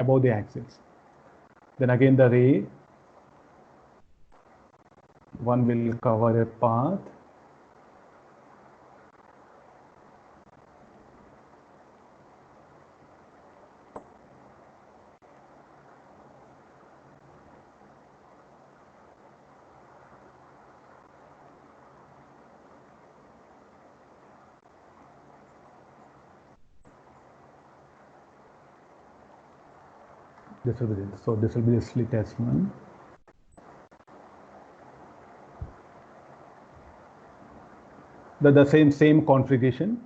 above the axis. Then again the ray, one will cover a path, this will be it. So this will be the slit S1. The same configuration.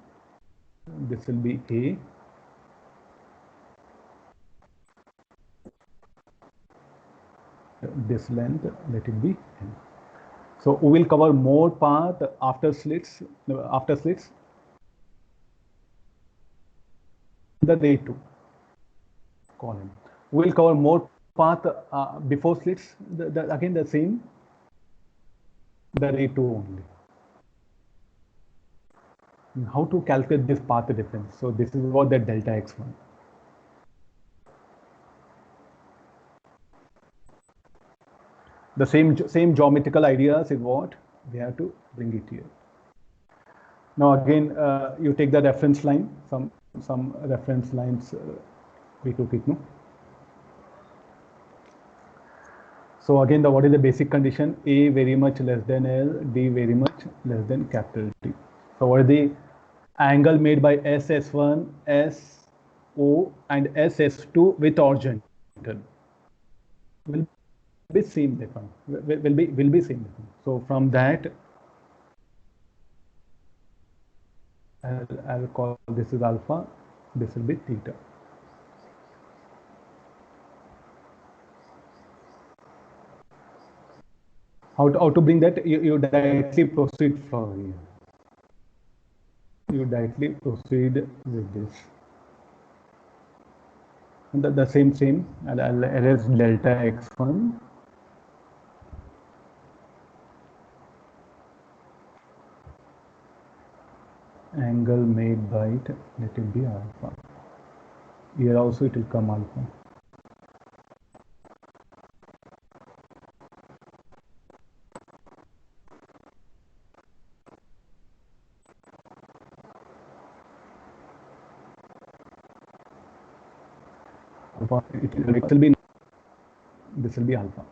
This will be A. This length, let it be N. So we will cover more path after slits. The ray2 column. We will cover more path before slits. Again the same. The ray2 only. How to calculate this path difference? So this is what the delta x1. The same geometrical ideas is what we have to bring it here. Now again, you take the reference line. Some reference lines we took it, no? So again, what is the basic condition? A very much less than L, D very much less than capital T. So what is the angle made by SS1, SO and SS2 with horizontal? Will be same different. Will be same different. So from that, I'll call this is alpha. This will be theta. How to bring that? You directly proceed for here. You directly proceed with this. And the same. I'll erase delta x1. Angle made by it, let it be alpha. Here also it will come alpha. Alpha, it will be, this will be alpha.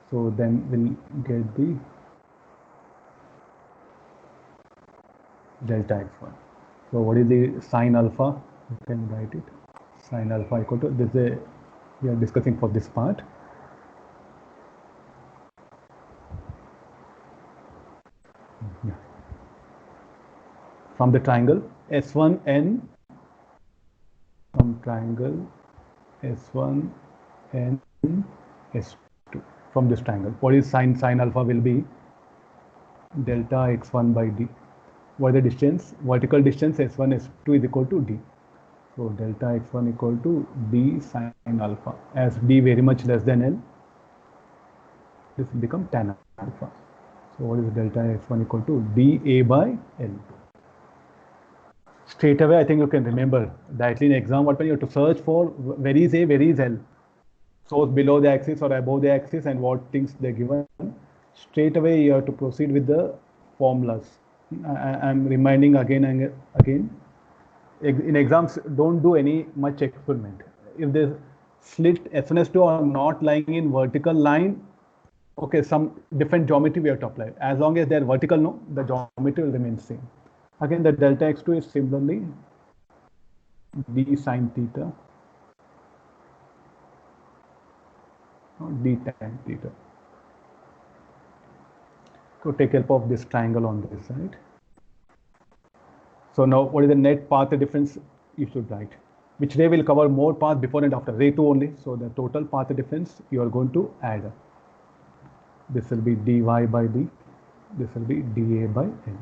So then we'll get the delta x1. So what is the sine alpha? You can write it. Sine alpha equal to this. We are discussing for this part. Yeah. From the triangle S1N, from triangle S1N S2. From this triangle, what is sine alpha will be delta x1 by d. What is the distance? Vertical distance S1 S2 is equal to d. So delta x1 equal to d sine alpha. As d very much less than L, this will become tan alpha. So what is delta x1 equal to dA by L. Straight away, I think you can remember directly in exam what you have to search for where is A, where is L. Source below the axis or above the axis and what things they're given. Straight away you have to proceed with the formulas. I'm reminding again and again. In exams, don't do any much experiment. If the slit S1 S2 are not lying in vertical line, okay, some different geometry we have to apply. As long as they are vertical, no, the geometry will remain same. Again, the delta x2 is similarly d sine theta. D tan theta. So take help of this triangle on this side. So now what is the net path difference? You should write. Which ray will cover more path before and after? Ray 2 only. So the total path difference you are going to add. This will be dy by d. This will be dA by N.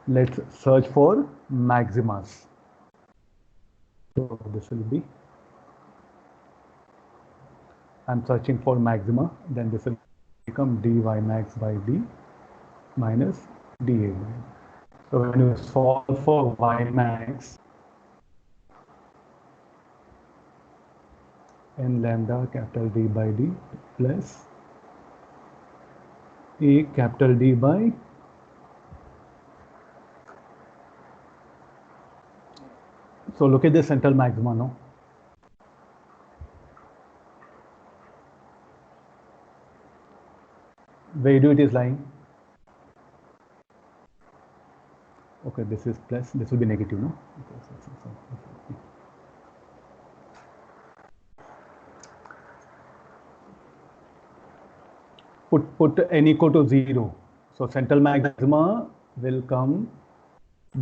Let's search for maximas. So this will be, I'm searching for maxima, then this will become dy max by d minus dA by N. So when you solve for y max, n lambda capital D by D plus A capital D by so look at the central maxima now. Where do it is lying? Okay, this is plus, this will be negative, no? Put n equal to 0. So central maxima will come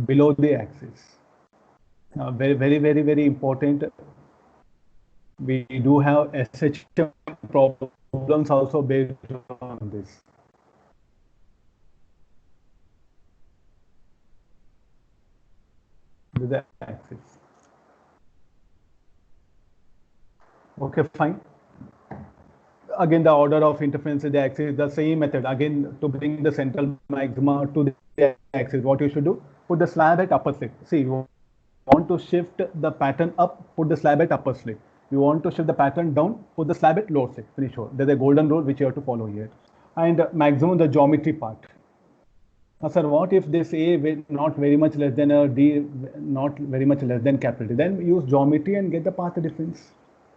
below the axis. Very important. We do have SHM problems also based on this. This is the axis. Okay, fine. Again, the order of interference with the axis is the same method. Again, to bring the central maxima to the axis, what you should do? Put the slab at upper slit. See, you want to shift the pattern up, put the slab at upper slit. You want to shift the pattern down, put the slab at lower slit. Pretty sure. There's a golden rule which you have to follow here. And maximum the geometry part. Now, sir, what if this A will not very much less than a D, not very much less than capital D? Then use geometry and get the path difference.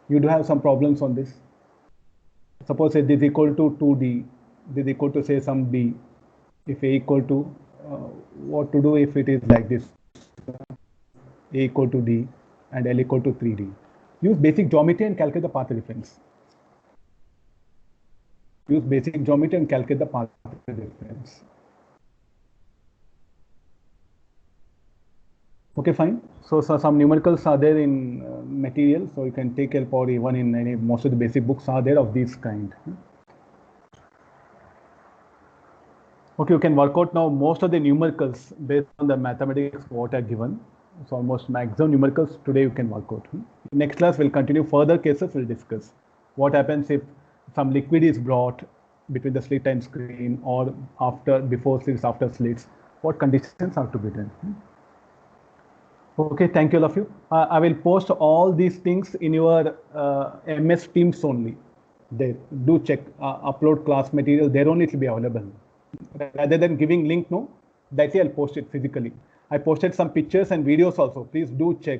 You do have some problems on this. Suppose this is equal to 2D, this is equal to say some D. If A equal to, what to do if it is like this? A equal to D and L equal to 3D. Use basic geometry and calculate the path difference. Use basic geometry and calculate the path difference. Okay, fine. So some numericals are there in material, so you can take help or even in any, most of the basic books are there of this kind. Okay, you can work out now most of the numericals based on the mathematics what are given. So almost maximum numericals today you can work out. Next class we'll continue further cases, we'll discuss what happens if some liquid is brought between the slit and screen or after, before slits, after slits, what conditions have to be done. Okay, thank you all of you. I will post all these things in your MS Teams only. There, do check, upload class material, there only it will be available. Rather than giving link, no, that I'll post it physically. I posted some pictures and videos also. Please do check.